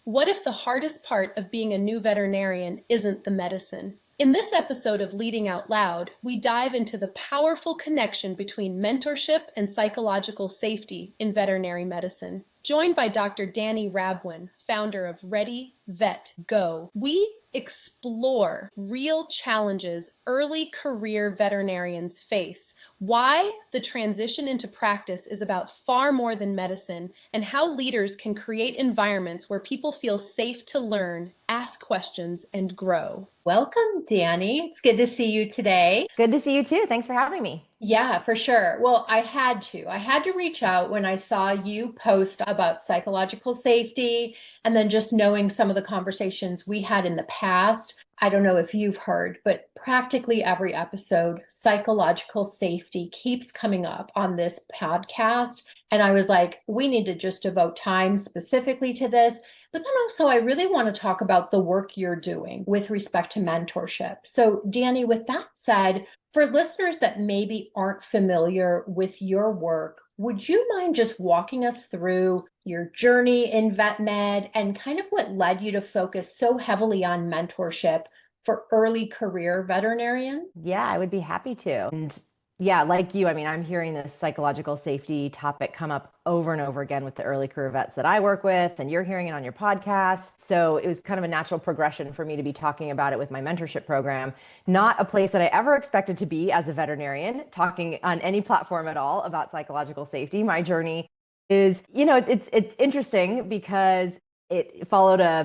What if the hardest part of being a new veterinarian isn't the medicine? In this episode of Leading Out Loud, we dive into the powerful connection between mentorship and psychological safety in veterinary medicine. Joined by Dr. Dani Rabwin, founder of Ready, Vet, Go, we explore real challenges early career veterinarians face, why the transition into practice is about far more than medicine, and how leaders can create environments where people feel safe to learn, ask questions, and grow. Welcome, Dani. It's good to see you today. Good to see you too. Thanks for having me. Yeah, for sure. Well, I had to reach out when I saw you post about psychological safety and then just knowing some of the conversations we had in the past. I don't know if you've heard, but practically every episode, psychological safety keeps coming up on this podcast. And I was like, we need to just devote time specifically to this. But then also, I really want to talk about the work you're doing with respect to mentorship. So, Dani, with that said, for listeners that maybe aren't familiar with your work, would you mind just walking us through your journey in vet med and kind of what led you to focus so heavily on mentorship for early career veterinarians? Yeah, I would be happy to. And yeah, like you, I'm hearing this psychological safety topic come up over and over again with the early career vets that I work with, and you're hearing it on your podcast. So it was kind of a natural progression for me to be talking about it with my mentorship program. Not a place that I ever expected to be as a veterinarian, talking on any platform at all about psychological safety. My journey is, it's interesting because it followed a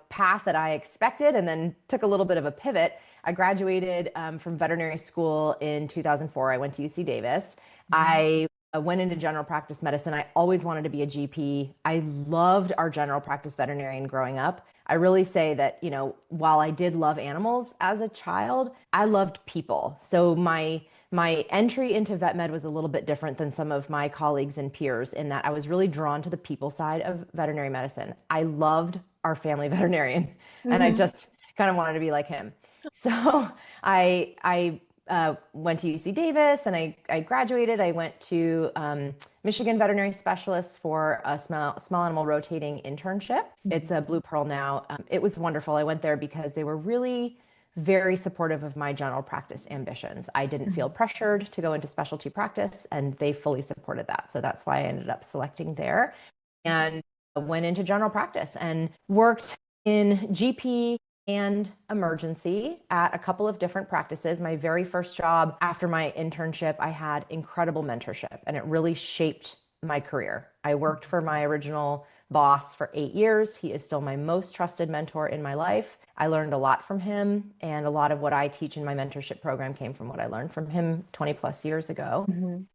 path that I expected and then took a little bit of a pivot. I graduated from veterinary school in 2004. I went to UC Davis. I went into general practice medicine. I always wanted to be a GP. I loved our general practice veterinarian growing up. I really say that, while I did love animals as a child, I loved people. So my entry into vet med was a little bit different than some of my colleagues and peers in that I was really drawn to the people side of veterinary medicine. I loved our family veterinarian, and I just kind of wanted to be like him. So I went to UC Davis and I graduated. I went to Michigan Veterinary Specialists for a small animal rotating internship. It's a Blue Pearl now. It was wonderful. I went there because they were really very supportive of my general practice ambitions. I didn't feel pressured to go into specialty practice, and they fully supported that. So that's why I ended up selecting there and went into general practice and worked in GP and emergency at a couple of different practices. My very first job after my internship, I had incredible mentorship, and it really shaped my career. I worked for my original boss for 8 years. He is still my most trusted mentor in my life. I learned a lot from him, and a lot of what I teach in my mentorship program came from what I learned from him 20 plus years ago.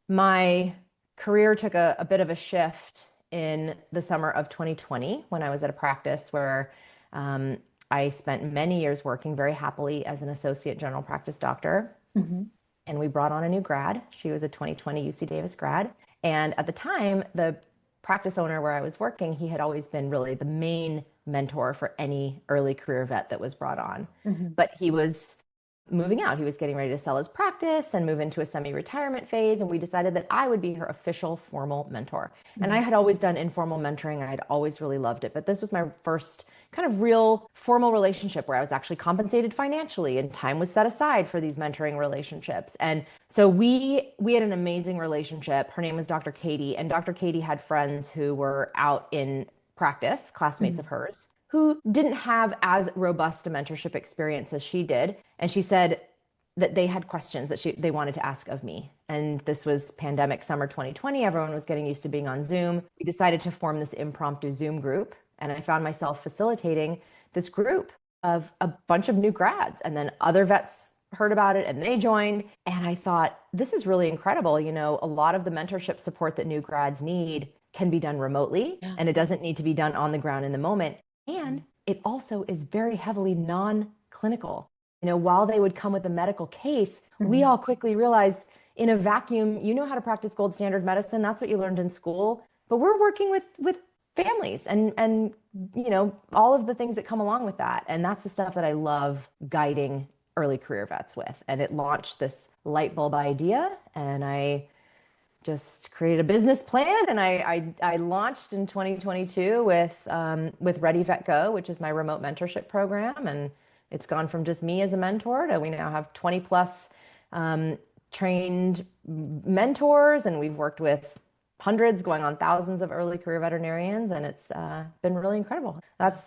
My career took a bit of a shift in the summer of 2020 when I was at a practice where I spent many years working very happily as an associate general practice doctor. And we brought on a new grad. She was a 2020 UC Davis grad. And at the time, the practice owner where I was working, he had always been really the main mentor for any early career vet that was brought on. But he was moving out. He was getting ready to sell his practice and move into a semi-retirement phase. And we decided that I would be her official formal mentor. And I had always done informal mentoring. I had always really loved it. But this was my first kind of real formal relationship where I was actually compensated financially and time was set aside for these mentoring relationships. And so we had an amazing relationship. Her name was Dr. Katie, and Dr. Katie had friends who were out in practice, classmates of hers, who didn't have as robust a mentorship experience as she did. And she said that they had questions that they wanted to ask of me. And this was pandemic summer 2020. Everyone was getting used to being on Zoom. We decided to form this impromptu Zoom group. And I found myself facilitating this group of a bunch of new grads. And then other vets heard about it and they joined. And I thought, this is really incredible. A lot of the mentorship support that new grads need can be done remotely, and it doesn't need to be done on the ground in the moment. And it also is very heavily non-clinical. While they would come with a medical case, we all quickly realized in a vacuum, you know how to practice gold standard medicine. That's what you learned in school. But we're working with families and all of the things that come along with that. And that's the stuff that I love guiding early career vets with. And it launched this light bulb idea. And I just created a business plan, and I launched in 2022 with Ready Vet Go, which is my remote mentorship program, and it's gone from just me as a mentor to we now have 20 plus trained mentors, and we've worked with hundreds, going on thousands of early career veterinarians, and it's been really incredible. That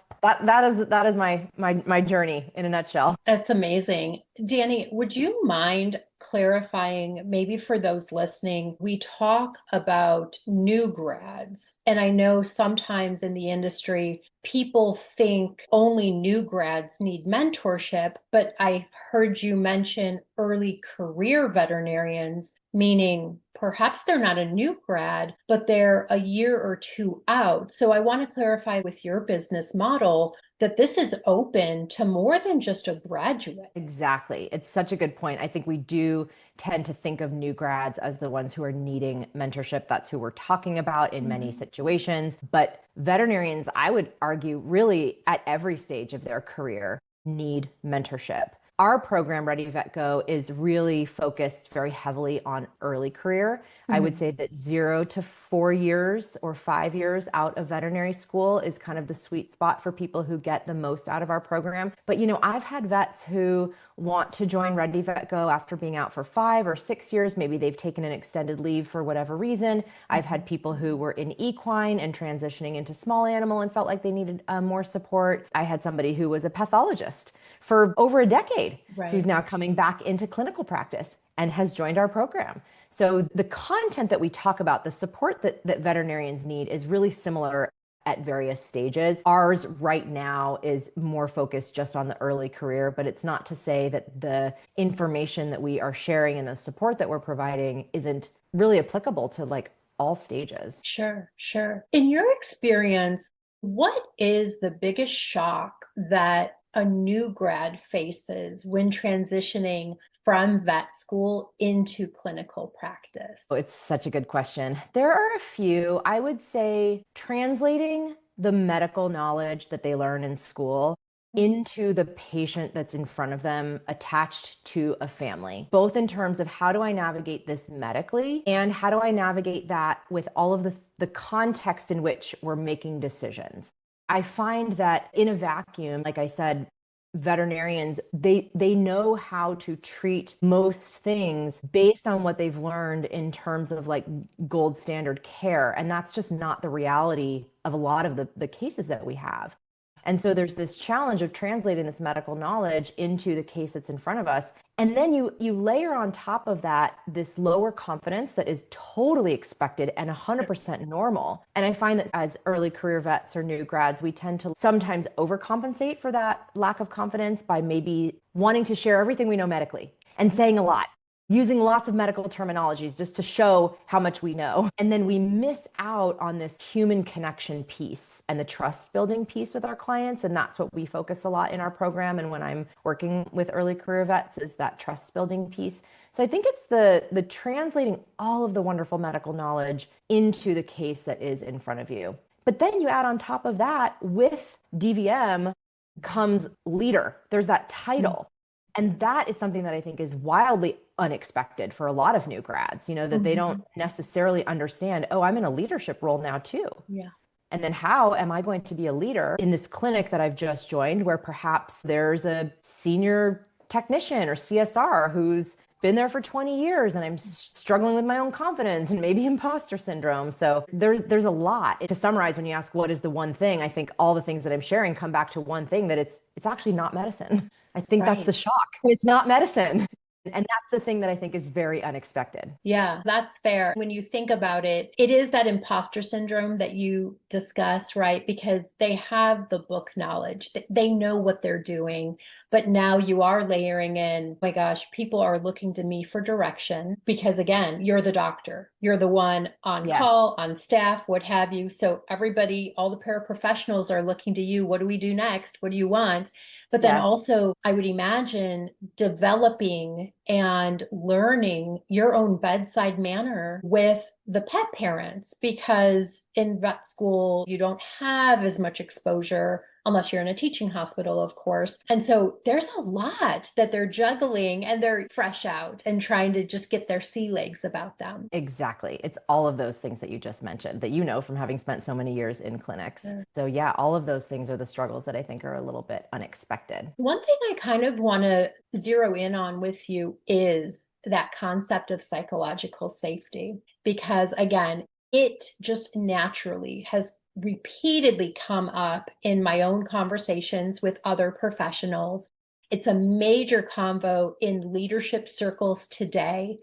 is my journey in a nutshell. That's amazing. Dani, would you mind clarifying, maybe for those listening, we talk about new grads, and I know sometimes in the industry, people think only new grads need mentorship, but I heard you mention early career veterinarians, meaning perhaps they're not a new grad, but they're a year or two out. So I want to clarify with your business model that this is open to more than just a graduate. Exactly. It's such a good point. I think we do tend to think of new grads as the ones who are needing mentorship. That's who we're talking about in many situations. But veterinarians, I would argue, really at every stage of their career need mentorship. Our program, Ready Vet Go, is really focused very heavily on early career. I would say that 0 to 4 years or 5 years out of veterinary school is kind of the sweet spot for people who get the most out of our program. But, I've had vets who want to join Ready Vet Go after being out for 5 or 6 years. Maybe they've taken an extended leave for whatever reason. I've had people who were in equine and transitioning into small animal and felt like they needed more support. I had somebody who was a pathologist for over a decade, who's now coming back into clinical practice and has joined our program. So the content that we talk about, the support that veterinarians need is really similar at various stages. Ours right now is more focused just on the early career, but it's not to say that the information that we are sharing and the support that we're providing isn't really applicable to like all stages. Sure. In your experience, what is the biggest shock that a new grad faces when transitioning from vet school into clinical practice? Oh, it's such a good question. There are a few. I would say translating the medical knowledge that they learn in school into the patient that's in front of them attached to a family, both in terms of how do I navigate this medically and how do I navigate that with all of the context in which we're making decisions. I find that in a vacuum, like I said, veterinarians, they know how to treat most things based on what they've learned in terms of like gold standard care. And that's just not the reality of a lot of the cases that we have. And so there's this challenge of translating this medical knowledge into the case that's in front of us. And then you layer on top of that this lower confidence that is totally expected and 100% normal. And I find that as early career vets or new grads, we tend to sometimes overcompensate for that lack of confidence by maybe wanting to share everything we know medically and saying a lot, using lots of medical terminologies just to show how much we know. And then we miss out on this human connection piece and the trust building piece with our clients. And that's what we focus a lot in our program. And when I'm working with early career vets is that trust building piece. So I think it's the translating all of the wonderful medical knowledge into the case that is in front of you. But then you add on top of that, with DVM comes leader. There's that title. And that is something that I think is wildly unexpected for a lot of new grads, that they don't necessarily understand, oh, I'm in a leadership role now too. Yeah. And then how am I going to be a leader in this clinic that I've just joined, where perhaps there's a senior technician or CSR who's been there for 20 years and I'm struggling with my own confidence and maybe imposter syndrome. So there's a lot. To summarize, when you ask what is the one thing, I think all the things that I'm sharing come back to one thing, that it's actually not medicine. I think that's the shock. It's not medicine. And that's the thing that I think is very unexpected. Yeah, that's fair. When you think about it, it is that imposter syndrome that you discuss, right? Because they have the book knowledge, they know what they're doing. But now you are layering in, oh my gosh, people are looking to me for direction because, again, you're the doctor. You're the one on call, on staff, what have you. So everybody, all the paraprofessionals are looking to you. What do we do next? What do you want? But then also, I would imagine developing and learning your own bedside manner with the pet parents, because in vet school, you don't have as much exposure unless you're in a teaching hospital, of course. And so there's a lot that they're juggling and they're fresh out and trying to just get their sea legs about them. Exactly. It's all of those things that you just mentioned that you know from having spent so many years in clinics. Sure. So yeah, all of those things are the struggles that I think are a little bit unexpected. One thing I kind of want to zero in on with you is that concept of psychological safety, because again, it just naturally has repeatedly come up in my own conversations with other professionals. It's a major convo in leadership circles today.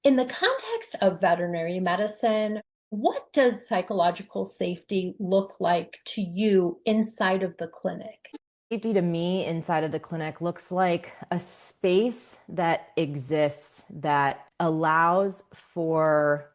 In the context of veterinary medicine, what does psychological safety look like to you inside of the clinic? Safety to me inside of the clinic looks like a space that exists that allows for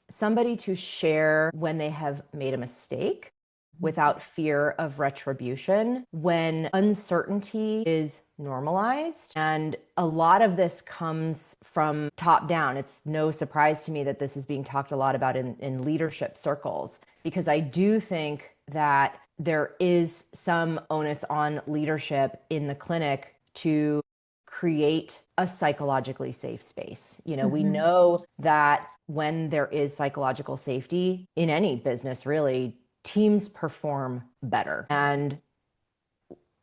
somebody to share when they have made a mistake without fear of retribution, when uncertainty is normalized. And a lot of this comes from top down. It's no surprise to me that this is being talked a lot about in leadership circles, because I do think that there is some onus on leadership in the clinic to create a psychologically safe space. We know that when there is psychological safety in any business, really, teams perform better. And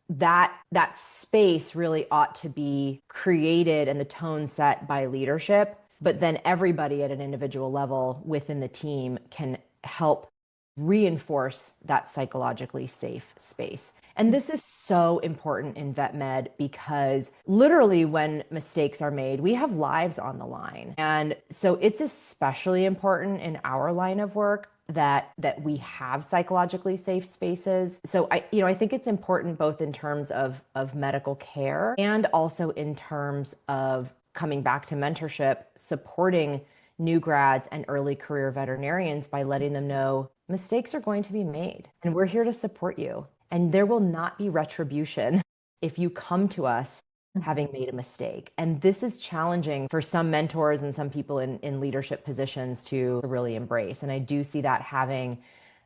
that space really ought to be created and the tone set by leadership, but then everybody at an individual level within the team can help reinforce that psychologically safe space. And this is so important in vet med because literally when mistakes are made, we have lives on the line. And so it's especially important in our line of work that we have psychologically safe spaces. So I think it's important both in terms of medical care and also in terms of coming back to mentorship, supporting new grads and early career veterinarians by letting them know mistakes are going to be made and we're here to support you. And there will not be retribution if you come to us having made a mistake. And this is challenging for some mentors and some people in leadership positions to really embrace. And I do see that having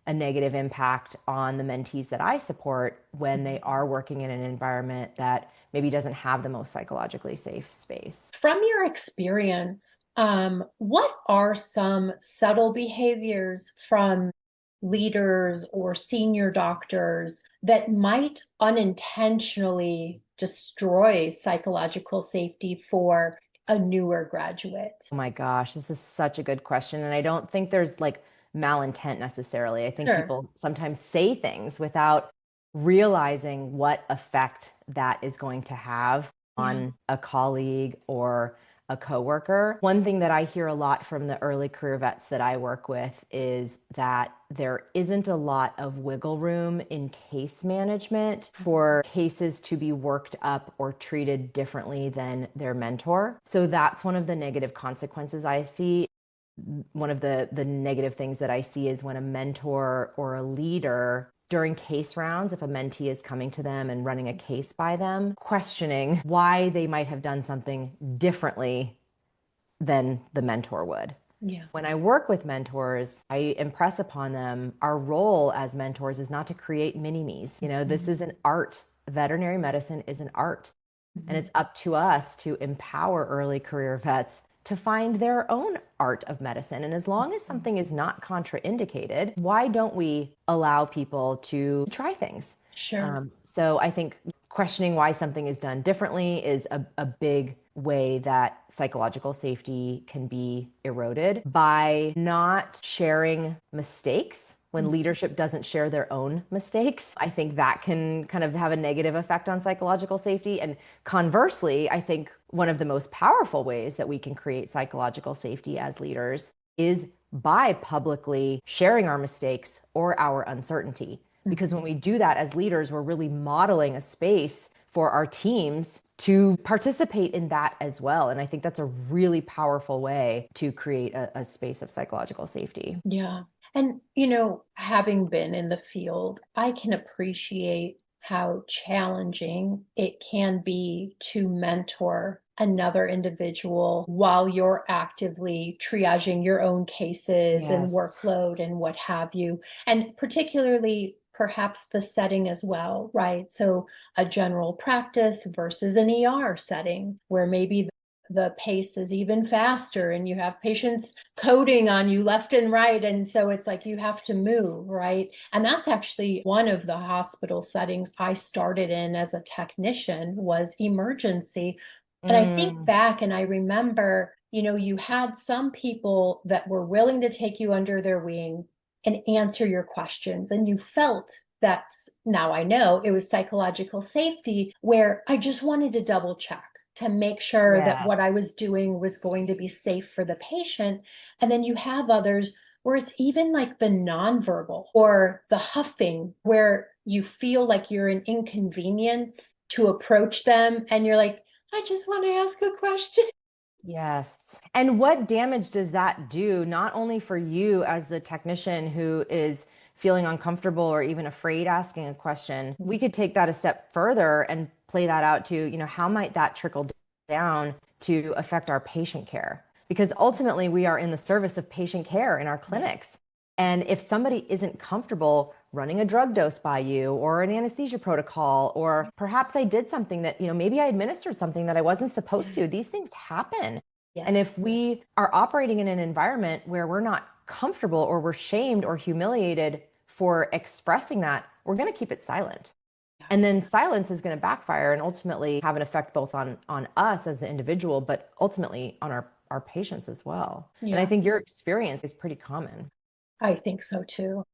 a negative impact on the mentees that I support when they are working in an environment that maybe doesn't have the most psychologically safe space. From your experience, what are some subtle behaviors from leaders or senior doctors that might unintentionally destroy psychological safety for a newer graduate? Oh my gosh, this is such a good question. And I don't think there's like malintent necessarily. I think Sure. people sometimes say things without realizing what effect that is going to have on a colleague or a coworker. One thing that I hear a lot from the early career vets that I work with is that there isn't a lot of wiggle room in case management for cases to be worked up or treated differently than their mentor. So that's one of the negative consequences I see. One of the negative things that I see is when a mentor or a leader during case rounds, if a mentee is coming to them and running a case by them, questioning why they might have done something differently than the mentor would. Yeah. When I work with mentors, I impress upon them our role as mentors is not to create mini-me's. This is an art. Veterinary medicine is an art. And it's up to us to empower early career vets to find their own art of medicine. And as long as something is not contraindicated, why don't we allow people to try things? Sure. So I think questioning why something is done differently is a big way that psychological safety can be eroded by not sharing mistakes. When leadership doesn't share their own mistakes, I think that can kind of have a negative effect on psychological safety. And conversely, I think one of the most powerful ways that we can create psychological safety as leaders is by publicly sharing our mistakes or our uncertainty. Because when we do that as leaders, we're really modeling a space for our teams to participate in that as well. And I think that's a really powerful way to create a space of psychological safety. Yeah. And, having been in the field, I can appreciate how challenging it can be to mentor another individual while you're actively triaging your own cases and Yes. workload and what have you. And particularly perhaps the setting as well, right? So a general practice versus an ER setting where maybe the pace is even faster and you have patients coding on you left and right. And so it's like you have to move, right? And that's actually one of the hospital settings I started in as a technician was emergency. And I think back and I remember, you had some people that were willing to take you under their wing and answer your questions. And you felt that's, now I know it was psychological safety where I just wanted to double check to make sure that what I was doing was going to be safe for the patient. And then you have others where it's even like the nonverbal or the huffing where you feel like you're an inconvenience to approach them. And you're like, I just want to ask a question. Yes. And what damage does that do, not only for you as the technician who is feeling uncomfortable or even afraid asking a question? We could take that a step further and play that out to, how might that trickle down to affect our patient care? Because ultimately we are in the service of patient care in our clinics. And if somebody isn't comfortable running a drug dose by you or an anesthesia protocol, or perhaps I did something that, maybe I administered something that I wasn't supposed to, these things happen. Yeah. And if we are operating in an environment where we're not comfortable or we're shamed or humiliated for expressing that, we're going to keep it silent. And then silence is going to backfire and ultimately have an effect both on us as the individual, but ultimately on our patients as well. Yeah. And I think your experience is pretty common. I think so too.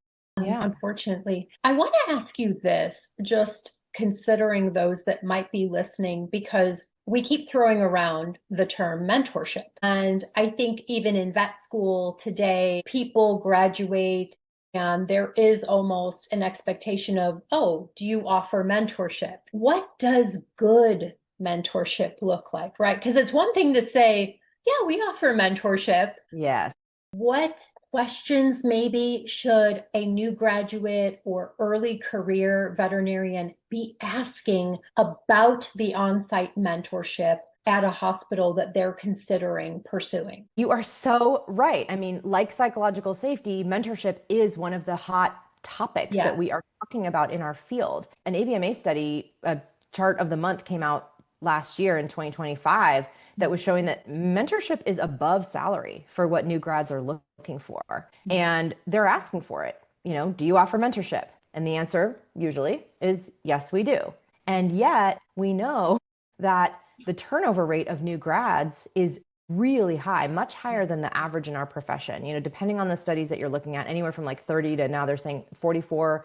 Yeah. Unfortunately. I want to ask you this, just considering those that might be listening, because we keep throwing around the term mentorship. And I think even in vet school today, people graduate and there is almost an expectation of, oh, do you offer mentorship? What does good mentorship look like, right? Because it's one thing to say, yeah, we offer mentorship. Yes. What questions maybe should a new graduate or early career veterinarian be asking about the on-site mentorship at a hospital that they're considering pursuing? You are so right. I mean, like psychological safety, mentorship is one of the hot topics that we are talking about in our field. An AVMA study, a chart of the month, came out last year in 2025 that was showing that mentorship is above salary for what new grads are looking for. And they're asking for it. Do you offer mentorship? And the answer usually is yes, we do. And yet we know that the turnover rate of new grads is really high, much higher than the average in our profession. Depending on the studies that you're looking at, anywhere from like 30 to now they're saying 44%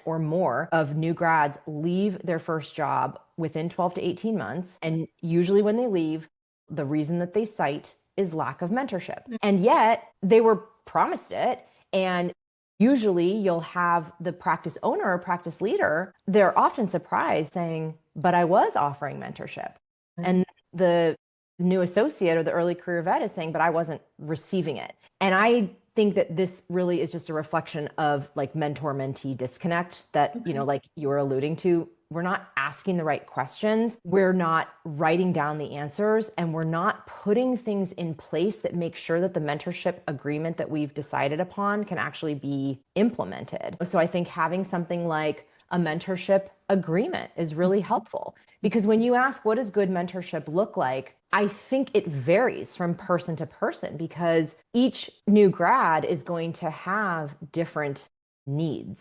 or more of new grads leave their first job within 12 to 18 months. And usually when they leave, the reason that they cite is lack of mentorship. And yet they were promised it. And usually you'll have the practice owner or practice leader, they're often surprised saying, but I was offering mentorship. And the new associate or the early career vet is saying, but I wasn't receiving it. And I think that this really is just a reflection of like mentor-mentee disconnect that, like you were alluding to. We're not asking the right questions. We're not writing down the answers, and we're not putting things in place that make sure that the mentorship agreement that we've decided upon can actually be implemented. So I think having something like a mentorship agreement is really helpful, because when you ask, what does good mentorship look like? I think it varies from person to person, because each new grad is going to have different needs.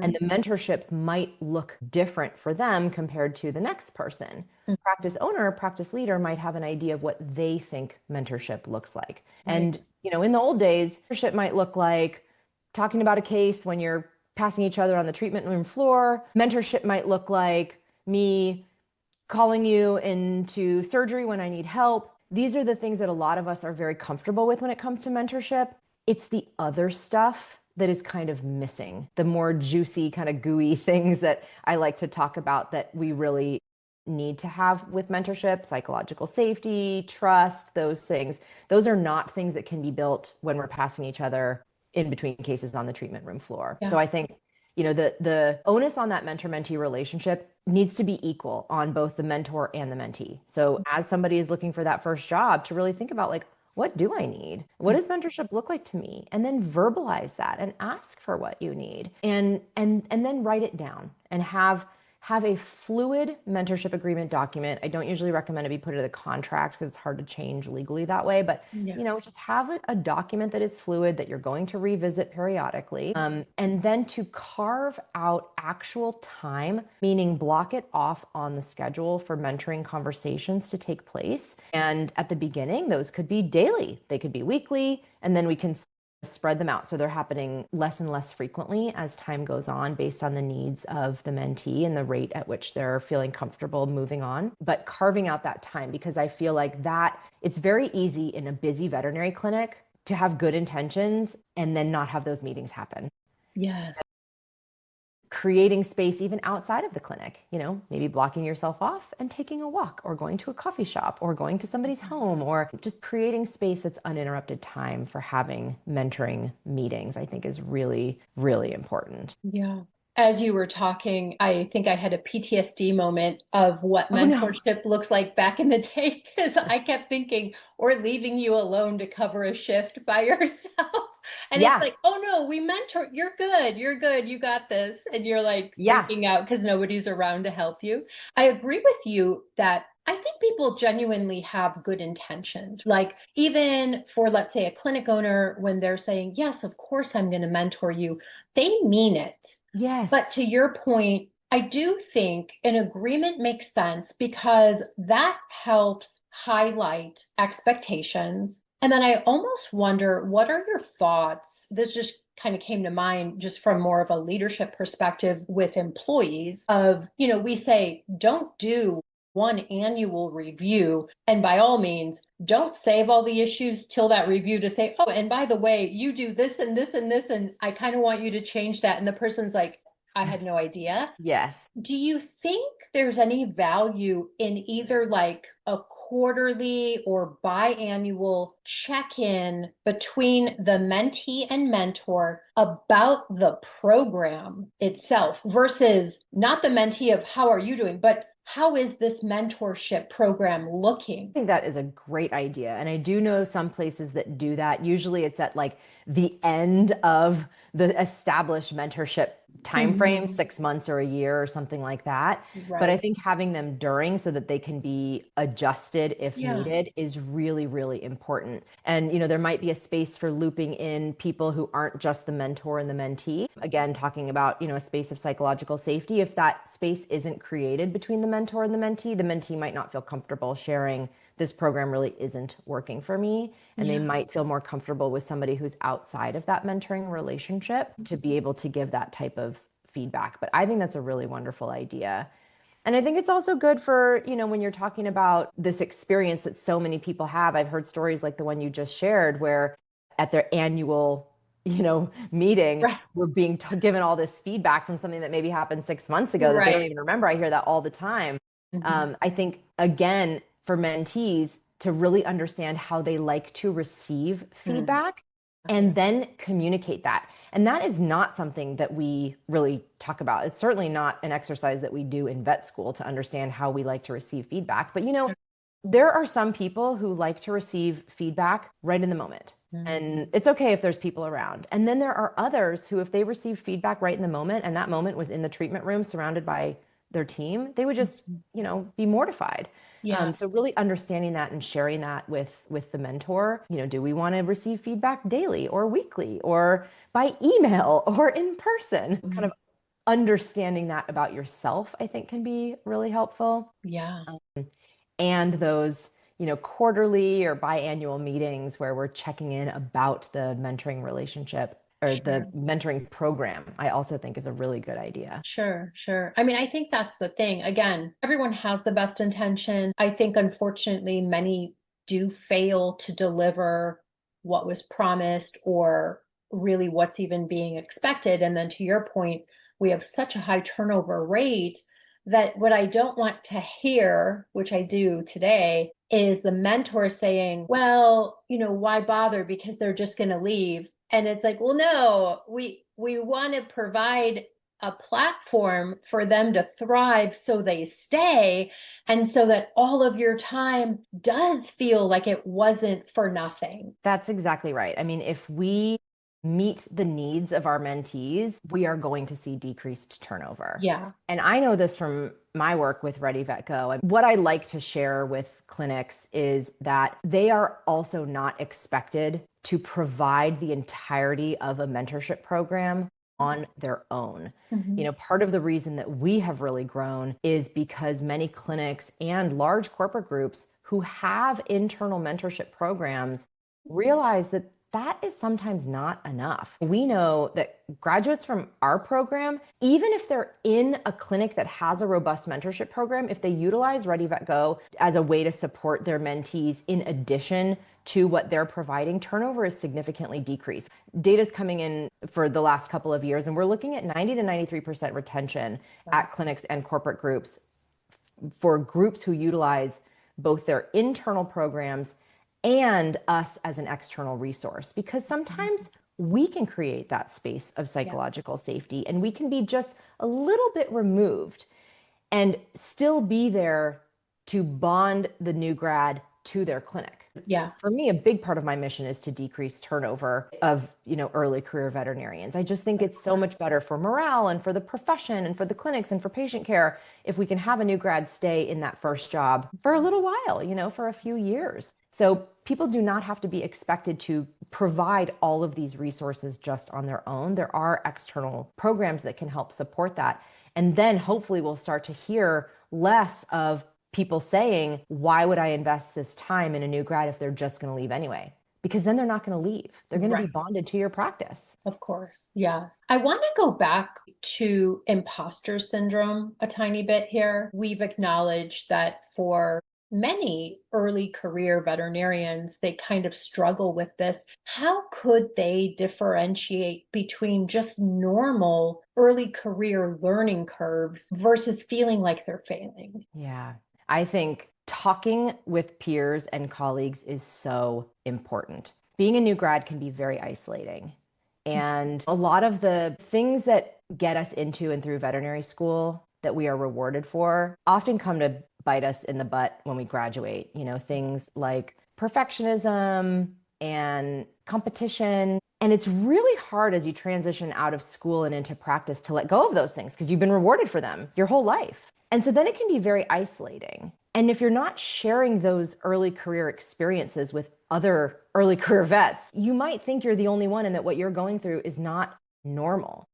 And the mentorship might look different for them compared to the next person. Practice owner, practice leader might have an idea of what they think mentorship looks like. And, in the old days, mentorship might look like talking about a case when you're passing each other on the treatment room floor. Mentorship might look like me calling you into surgery when I need help. These are the things that a lot of us are very comfortable with when it comes to mentorship. It's the other stuff that is kind of missing, the more juicy, kind of gooey things that I like to talk about that we really need to have with mentorship: psychological safety, trust, those things. Those are not things that can be built when we're passing each other in between cases on the treatment room floor. So I think, the onus on that mentor-mentee relationship needs to be equal on both the mentor and the mentee. So as somebody is looking for that first job, to really think about like, what do I need? What does mentorship look like to me? And then verbalize that and ask for what you need, and then write it down and have a fluid mentorship agreement document. I don't usually recommend it be put in a contract because it's hard to change legally that way, but just have a document that is fluid, that you're going to revisit periodically, and then to carve out actual time, meaning block it off on the schedule for mentoring conversations to take place. And at the beginning, those could be daily, they could be weekly, and then we can spread them out so they're happening less and less frequently as time goes on, based on the needs of the mentee and the rate at which they're feeling comfortable moving on. But carving out that time, because I feel like that it's very easy in a busy veterinary clinic to have good intentions and then not have those meetings happen. Yes. Creating space even outside of the clinic, maybe blocking yourself off and taking a walk, or going to a coffee shop, or going to somebody's home, or just creating space that's uninterrupted time for having mentoring meetings, I think is really, really important. Yeah. As you were talking, I think I had a PTSD moment of what mentorship looks like back in the day, because I kept thinking, or leaving you alone to cover a shift by yourself. And it's like, oh no, we mentor, you're good, you got this. And you're like freaking out because nobody's around to help you. I agree with you that I think people genuinely have good intentions. Like, even for, let's say, a clinic owner, when they're saying, yes, of course, I'm going to mentor you, they mean it. Yes. But to your point, I do think an agreement makes sense, because that helps highlight expectations. And then I almost wonder, what are your thoughts? This just kind of came to mind just from more of a leadership perspective with employees of, we say, don't do one annual review. And by all means, don't save all the issues till that review to say, oh, and by the way, you do this and this and this, and I kind of want you to change that. And the person's like, I had no idea. Yes. Do you think there's any value in either like a quarterly or biannual check-in between the mentee and mentor about the program itself, versus not the mentee of how are you doing, but how is this mentorship program looking? I think that is a great idea. And I do know some places that do that. Usually it's at like the end of the established mentorship timeframe, 6 months or a year or something like that. Right. But I think having them during, so that they can be adjusted if needed, is really, really important. And, there might be a space for looping in people who aren't just the mentor and the mentee. Again, talking about, a space of psychological safety. If that space isn't created between the mentor and the mentee might not feel comfortable sharing, this program really isn't working for me. And they might feel more comfortable with somebody who's outside of that mentoring relationship to be able to give that type of feedback. But I think that's a really wonderful idea. And I think it's also good for, when you're talking about this experience that so many people have. I've heard stories like the one you just shared, where at their annual meeting, we're being given all this feedback from something that maybe happened 6 months ago that they don't even remember. I hear that all the time. I think, again, for mentees to really understand how they like to receive feedback and then communicate that. And that is not something that we really talk about. It's certainly not an exercise that we do in vet school to understand how we like to receive feedback. But, there are some people who like to receive feedback right in the moment. And it's okay if there's people around. And then there are others who, if they receive feedback right in the moment, and that moment was in the treatment room surrounded by their team, they would just, be mortified. So really understanding that and sharing that with the mentor, do we want to receive feedback daily or weekly or by email or in person? Kind of understanding that about yourself, I think, can be really helpful. And those, quarterly or biannual meetings where we're checking in about the mentoring relationship or the mentoring program, I also think is a really good idea. Sure. I mean, I think that's the thing. Again, everyone has the best intention. I think, unfortunately, many do fail to deliver what was promised or really what's even being expected. And then to your point, we have such a high turnover rate that what I don't want to hear, which I do today, is the mentor saying, well, why bother, because they're just going to leave. And it's like, well, no, we want to provide a platform for them to thrive so they stay, and so that all of your time does feel like it wasn't for nothing. That's exactly right. I mean, if we meet the needs of our mentees, we are going to see decreased turnover. Yeah. And I know this from my work with Ready Vet Go. What I like to share with clinics is that they are also not expected to provide the entirety of a mentorship program on their own. Mm-hmm. Part of the reason that we have really grown is because many clinics and large corporate groups who have internal mentorship programs realize that that is sometimes not enough. We know that graduates from our program, even if they're in a clinic that has a robust mentorship program, if they utilize Ready Vet Go as a way to support their mentees in addition to what they're providing, turnover is significantly decreased. Data's coming in for the last couple of years, and we're looking at 90 to 93% retention at clinics and corporate groups for groups who utilize both their internal programs and us as an external resource, because sometimes we can create that space of psychological safety, and we can be just a little bit removed and still be there to bond the new grad to their clinic. Yeah. For me, a big part of my mission is to decrease turnover of, early career veterinarians. I just think it's so much better for morale and for the profession and for the clinics and for patient care if we can have a new grad stay in that first job for a little while, for a few years. So people do not have to be expected to provide all of these resources just on their own. There are external programs that can help support that. And then hopefully we'll start to hear less of people saying, why would I invest this time in a new grad if they're just going to leave anyway? Because then they're not going to leave. They're going to be bonded to your practice. Of course. Yes. I want to go back to imposter syndrome a tiny bit here. We've acknowledged that for many early career veterinarians, they kind of struggle with this. How could they differentiate between just normal early career learning curves versus feeling like they're failing? Yeah. I think talking with peers and colleagues is so important. Being a new grad can be very isolating. And a lot of the things that get us into and through veterinary school that we are rewarded for often come to bite us in the butt when we graduate. Things like perfectionism and competition. And it's really hard as you transition out of school and into practice to let go of those things because you've been rewarded for them your whole life. And so then it can be very isolating. And if you're not sharing those early career experiences with other early career vets, you might think you're the only one and that what you're going through is not normal.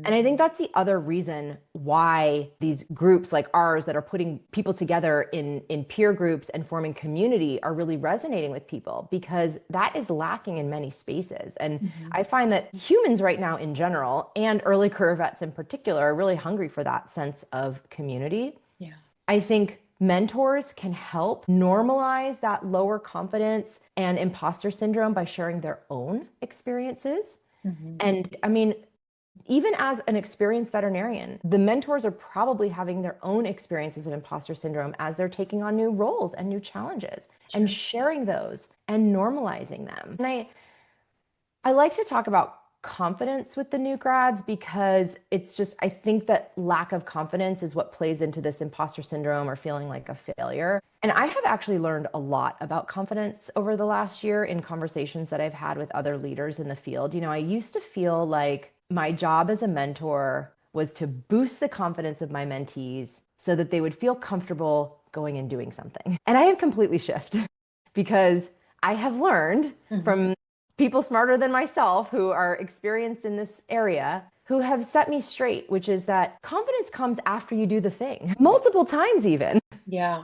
And I think that's the other reason why these groups like ours that are putting people together in peer groups and forming community are really resonating with people, because that is lacking in many spaces. And I find that humans right now in general, and early career vets in particular, are really hungry for that sense of community. Yeah. I think mentors can help normalize that lower confidence and imposter syndrome by sharing their own experiences. And I mean, even as an experienced veterinarian, the mentors are probably having their own experiences of imposter syndrome as they're taking on new roles and new challenges and sharing those and normalizing them. And I like to talk about confidence with the new grads because it's just, I think that lack of confidence is what plays into this imposter syndrome or feeling like a failure. And I have actually learned a lot about confidence over the last year in conversations that I've had with other leaders in the field. I used to feel like my job as a mentor was to boost the confidence of my mentees so that they would feel comfortable going and doing something. And I have completely shifted because I have learned from people smarter than myself who are experienced in this area who have set me straight, which is that confidence comes after you do the thing, multiple times even. Yeah.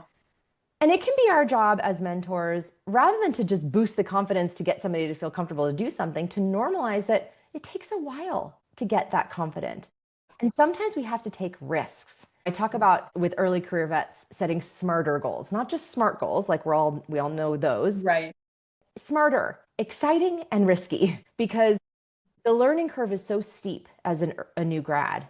And it can be our job as mentors, rather than to just boost the confidence to get somebody to feel comfortable to do something, to normalize that it takes a while to get that confident. And sometimes we have to take risks. I talk about with early career vets setting smarter goals, not just smart goals, like we all know those. Right. Smarter, exciting, and risky, because the learning curve is so steep as a new grad.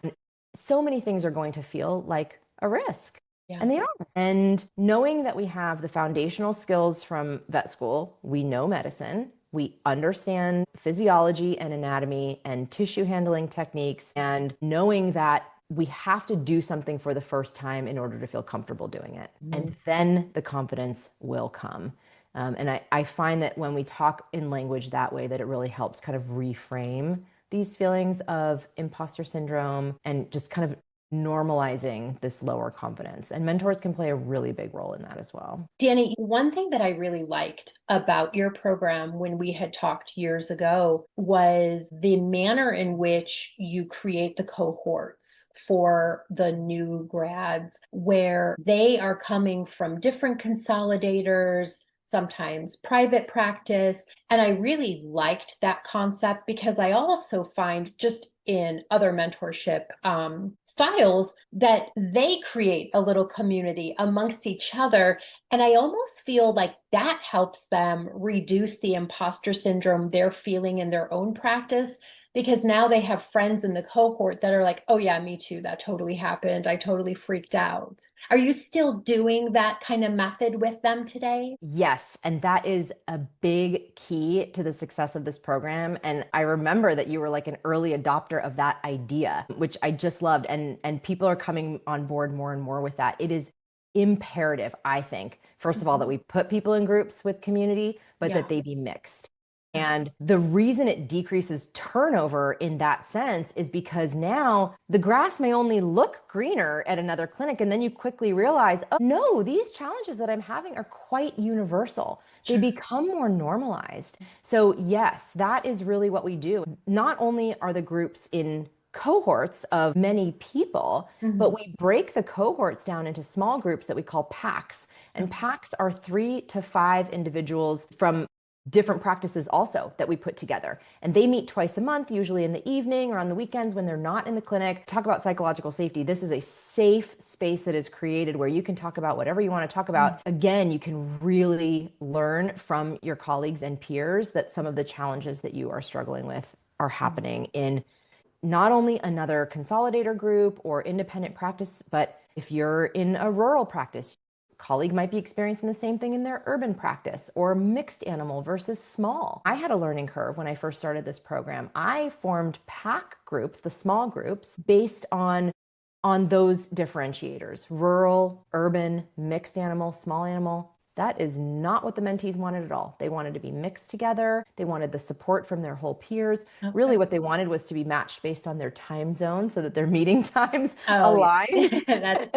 So many things are going to feel like a risk. Yeah. And they are. And knowing that we have the foundational skills from vet school, we know medicine, we understand physiology and anatomy and tissue handling techniques, and knowing that we have to do something for the first time in order to feel comfortable doing it. And then the confidence will come. And I find that when we talk in language that way, that it really helps kind of reframe these feelings of imposter syndrome and just kind of normalizing this lower confidence. And mentors can play a really big role in that as well. Dani, one thing that I really liked about your program when we had talked years ago was the manner in which you create the cohorts for the new grads, where they are coming from different consolidators, sometimes private practice. And I really liked that concept because I also find just in other mentorship styles that they create a little community amongst each other. And I almost feel like that helps them reduce the imposter syndrome they're feeling in their own practice, because now they have friends in the cohort that are like, oh yeah, me too. That totally happened. I totally freaked out. Are you still doing that kind of method with them today? Yes. And that is a big key to the success of this program. And I remember that you were like an early adopter of that idea, which I just loved. And people are coming on board more and more with that. It is imperative, I think, first of all, that we put people in groups with community, but that they be mixed. And the reason it decreases turnover in that sense is because now the grass may only look greener at another clinic. And then you quickly realize, oh no, these challenges that I'm having are quite universal. They become more normalized. So yes, that is really what we do. Not only are the groups in cohorts of many people, but we break the cohorts down into small groups that we call packs. And packs are 3 to 5 individuals from different practices also that we put together. And they meet twice a month, usually in the evening or on the weekends when they're not in the clinic. Talk about psychological safety. This is a safe space that is created where you can talk about whatever you want to talk about. Again, you can really learn from your colleagues and peers that some of the challenges that you are struggling with are happening in not only another consolidator group or independent practice, but if you're in a rural practice, colleague might be experiencing the same thing in their urban practice, or mixed animal versus small. I had a learning curve when I first started this program. I formed pack groups, the small groups, based on those differentiators: rural, urban, mixed animal, small animal. That is not what the mentees wanted at all. They wanted to be mixed together. They wanted the support from their whole peers. Really what they wanted was to be matched based on their time zone so that their meeting times aligned. That's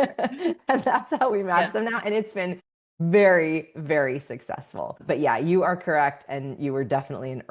And that's how we match them now. And it's been very, very successful. But yeah, you are correct. And you were definitely an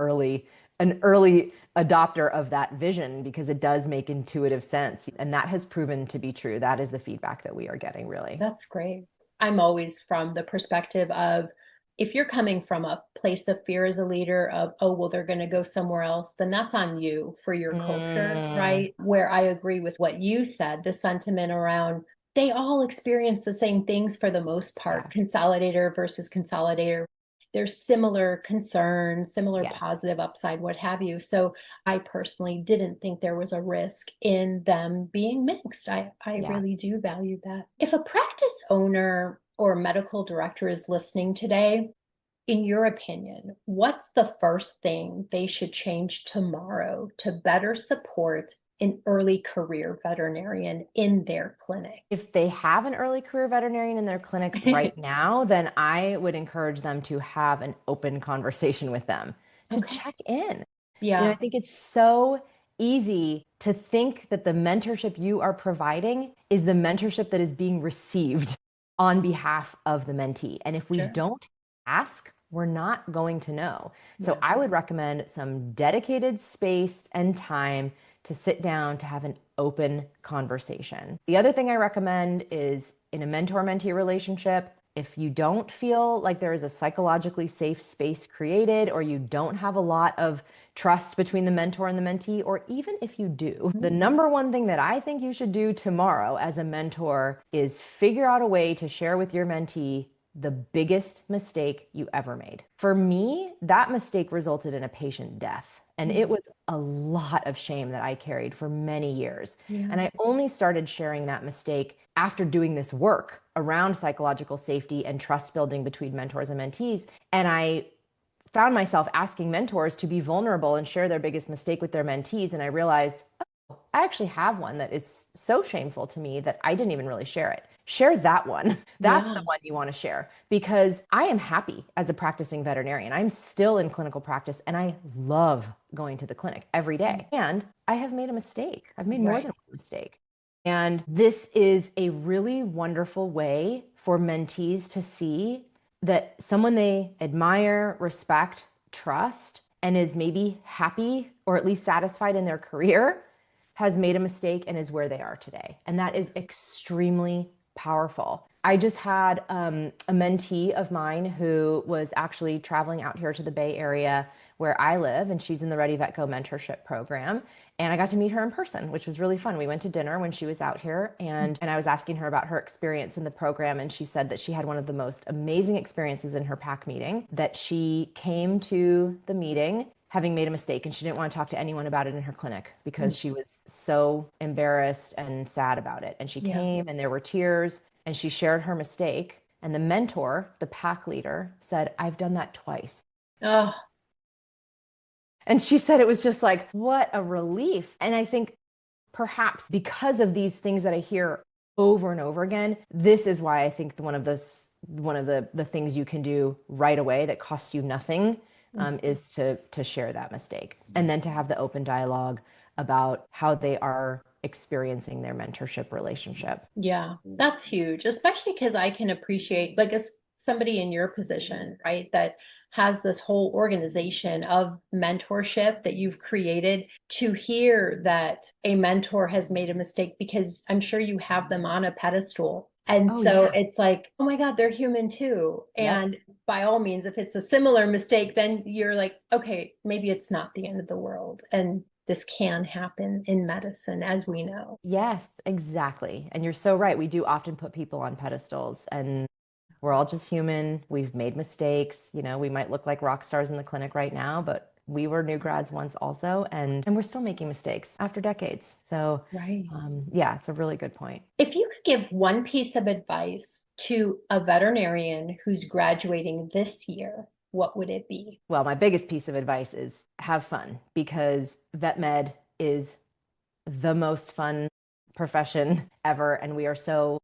early adopter of that vision, because it does make intuitive sense. And that has proven to be true. That is the feedback that we are getting, really. That's great. I'm always from the perspective of, if you're coming from a place of fear as a leader of, oh, well, they're going to go somewhere else, then that's on you for your culture, right? Where I agree with what you said, the sentiment around they all experience the same things for the most part, consolidator versus consolidator. There's similar concerns, similar positive upside, what have you. So I personally didn't think there was a risk in them being mixed. I really do value that. If a practice owner or medical director is listening today, in your opinion, what's the first thing they should change tomorrow to better support an early career veterinarian in their clinic? If they have an early career veterinarian in their clinic right now, then I would encourage them to have an open conversation with them, to check in. I think it's so easy to think that the mentorship you are providing is the mentorship that is being received on behalf of the mentee. And if we don't ask, we're not going to know. So I would recommend some dedicated space and time to sit down to have an open conversation. The other thing I recommend is, in a mentor-mentee relationship, if you don't feel like there is a psychologically safe space created, or you don't have a lot of trust between the mentor and the mentee, or even if you do, the number one thing that I think you should do tomorrow as a mentor is figure out a way to share with your mentee the biggest mistake you ever made. For me, that mistake resulted in a patient death. And it was a lot of shame that I carried for many years. And I only started sharing that mistake after doing this work around psychological safety and trust building between mentors and mentees. And I found myself asking mentors to be vulnerable and share their biggest mistake with their mentees. And I realized, oh, I actually have one that is so shameful to me that I didn't even really share it. Share that one. That's the one you want to share, because I am happy as a practicing veterinarian. I'm still in clinical practice and I love going to the clinic every day. And I have made a mistake. I've made more than one mistake. And this is a really wonderful way for mentees to see that someone they admire, respect, trust, and is maybe happy or at least satisfied in their career has made a mistake and is where they are today. And that is extremely powerful. I just had a mentee of mine who was actually traveling out here to the Bay Area where I live, and she's in the Ready Vet Go mentorship program. And I got to meet her in person, which was really fun. We went to dinner when she was out here, and I was asking her about her experience in the program. And she said that she had one of the most amazing experiences in her PAC meeting, that she came to the meeting having made a mistake, and she didn't want to talk to anyone about it in her clinic because she was so embarrassed and sad about it. And she came, and there were tears, and she shared her mistake. And the mentor, the PAC leader, said, "I've done that twice." Oh. And she said it was just like, what a relief. And I think perhaps because of these things that I hear over and over again, this is why I think one of the things you can do right away that costs you nothing is to share that mistake, and then to have the open dialogue about how they are experiencing their mentorship relationship. Yeah, that's huge, especially because I can appreciate, like, as somebody in your position, right, that has this whole organization of mentorship that you've created, to hear that a mentor has made a mistake, because I'm sure you have them on a pedestal. And it's like, oh my God, they're human too. And by all means, if it's a similar mistake, then you're like, okay, maybe it's not the end of the world. And this can happen in medicine, as we know. Yes, exactly. And you're so right. We do often put people on pedestals, and we're all just human. We've made mistakes. You know, we might look like rock stars in the clinic right now, but we were new grads once also, and we're still making mistakes after decades. So yeah, it's a really good point. If you could give one piece of advice to a veterinarian who's graduating this year, what would it be? Well, my biggest piece of advice is have fun, because vet med is the most fun profession ever, and we are so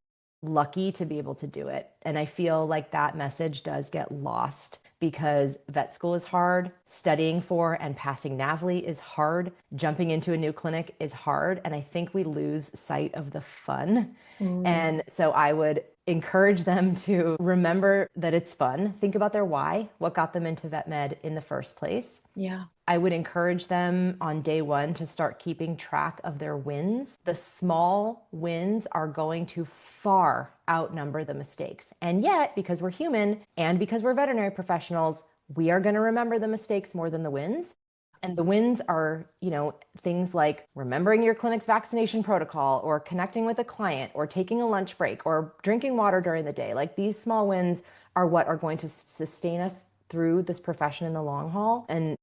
lucky to be able to do it. And I feel like that message does get lost, because vet school is hard, studying for and passing NAVLE is hard, jumping into a new clinic is hard, and I think we lose sight of the fun. And so I would encourage them to remember that it's fun. Think about their why, what got them into vet med in the first place. Yeah. I would encourage them on day one to start keeping track of their wins. The small wins are going to far outnumber the mistakes. And yet, because we're human and because we're veterinary professionals, we are going to remember the mistakes more than the wins. And the wins are, you know, things like remembering your clinic's vaccination protocol, or connecting with a client, or taking a lunch break, or drinking water during the day. Like, these small wins are what are going to sustain us through this profession in the long haul. And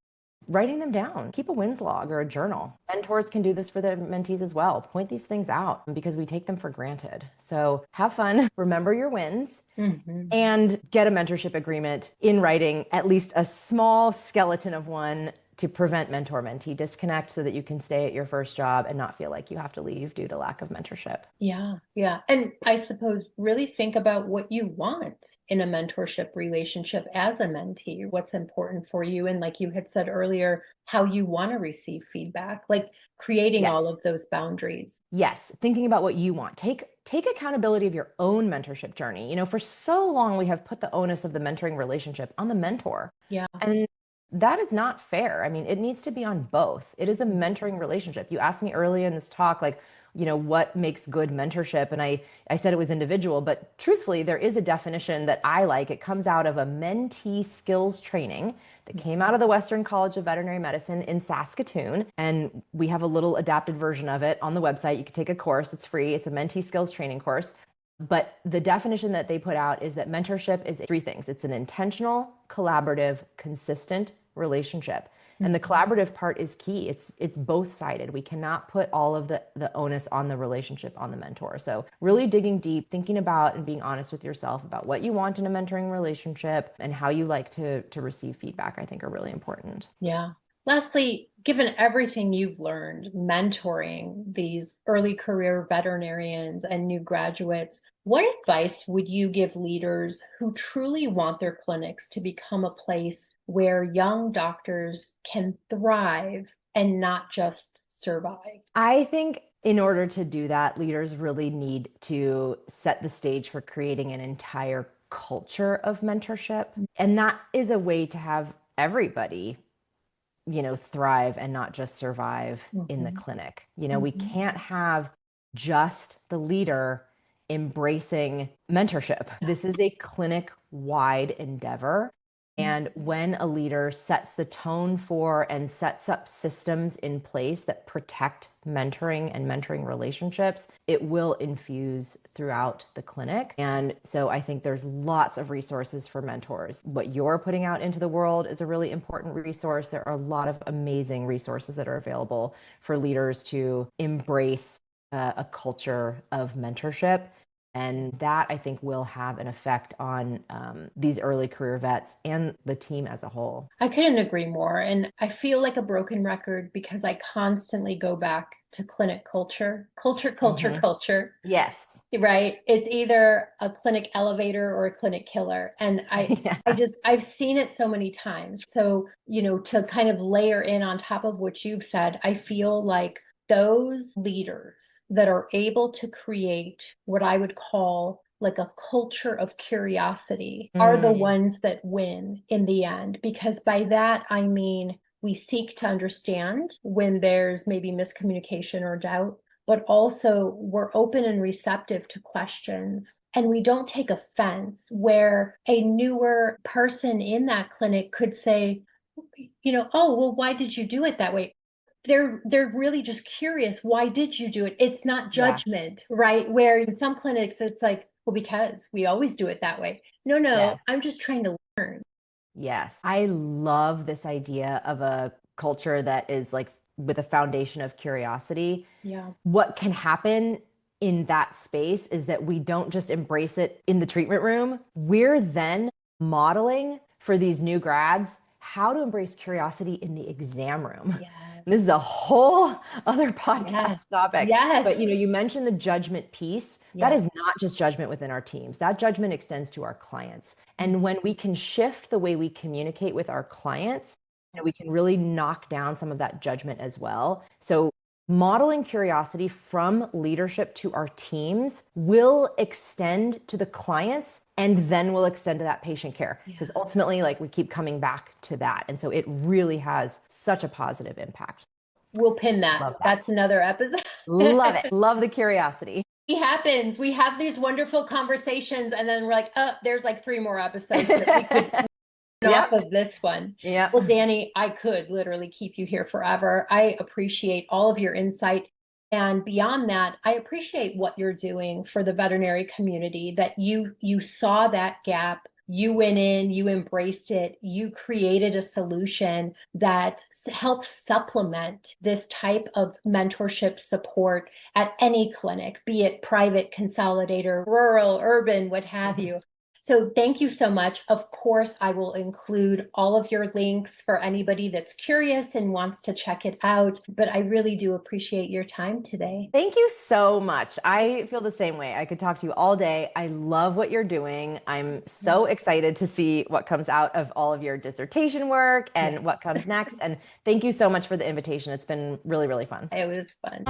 writing them down, keep a wins log or a journal. Mentors can do this for their mentees as well. Point these things out, because we take them for granted. So have fun, remember your wins, and get a mentorship agreement in writing, at least a small skeleton of one, to prevent mentor-mentee disconnect, so that you can stay at your first job and not feel like you have to leave due to lack of mentorship. Yeah. And I suppose really think about what you want in a mentorship relationship as a mentee, what's important for you. And like you had said earlier, how you want to receive feedback, like creating all of those boundaries. Yes. Thinking about what you want. Take accountability of your own mentorship journey. You know, for so long we have put the onus of the mentoring relationship on the mentor. Yeah. And that is not fair. I mean, it needs to be on both. It is a mentoring relationship. You asked me earlier in this talk, like, you know, what makes good mentorship? And I said it was individual, but truthfully, there is a definition that I like. It comes out of a mentee skills training that came out of the Western College of Veterinary Medicine in Saskatoon. And we have a little adapted version of it on the website. You can take a course. It's free. It's a mentee skills training course. But the definition that they put out is that mentorship is three things. It's an intentional, collaborative, consistent relationship. And the collaborative part is key. It's both sided. We cannot put all of the onus on the relationship on the mentor. So really digging deep, thinking about and being honest with yourself about what you want in a mentoring relationship and how you like to receive feedback, I think are really important. Yeah. Lastly, given everything you've learned mentoring these early career veterinarians and new graduates, what advice would you give leaders who truly want their clinics to become a place where young doctors can thrive and not just survive? I think in order to do that, leaders really need to set the stage for creating an entire culture of mentorship. And that is a way to have everybody thrive and not just survive in the clinic. We can't have just the leader embracing mentorship. This is a clinic-wide endeavor. And when a leader sets the tone for and sets up systems in place that protect mentoring and mentoring relationships, it will infuse throughout the clinic. And so I think there's lots of resources for mentors. What you're putting out into the world is a really important resource. There are a lot of amazing resources that are available for leaders to embrace a culture of mentorship. And that, I think, will have an effect on these early career vets and the team as a whole. I couldn't agree more. And I feel like a broken record because I constantly go back to clinic culture. Culture. Yes. Right. It's either a clinic elevator or a clinic killer. And I've seen it so many times. So, to kind of layer in on top of what you've said, I feel like those leaders that are able to create what I would call like a culture of curiosity are the ones that win in the end. Because by that, I mean, we seek to understand when there's maybe miscommunication or doubt, but also we're open and receptive to questions. And we don't take offense where a newer person in that clinic could say, oh, well, why did you do it that way? They're really just curious. Why did you do it? It's not judgment, right? Where in some clinics, it's like, well, because we always do it that way. No, Yes. I'm just trying to learn. Yes. I love this idea of a culture that is like with a foundation of curiosity. Yeah. What can happen in that space is that we don't just embrace it in the treatment room. We're then modeling for these new grads how to embrace curiosity in the exam room. Yes. This is a whole other podcast topic. Yes. But you mentioned the judgment piece. That is not just judgment within our teams. That judgment extends to our clients. And when we can shift the way we communicate with our clients, we can really knock down some of that judgment as well. So modeling curiosity from leadership to our teams will extend to the clients and then will extend to that patient care. Because ultimately, we keep coming back to that. And so it really has such a positive impact. We'll pin that. That's another episode. Love it. Love the curiosity. It happens. We have these wonderful conversations and then we're like, oh, there's 3 more episodes that we could off of this one. Yeah. Well, Dani, I could literally keep you here forever. I appreciate all of your insight. And beyond that, I appreciate what you're doing for the veterinary community, that you saw that gap, you went in, you embraced it, you created a solution that helps supplement this type of mentorship support at any clinic, be it private, consolidator, rural, urban, what have you. So thank you so much. Of course, I will include all of your links for anybody that's curious and wants to check it out. But I really do appreciate your time today. Thank you so much. I feel the same way. I could talk to you all day. I love what you're doing. I'm so excited to see what comes out of all of your dissertation work and what comes next. And thank you so much for the invitation. It's been really, really fun. It was fun.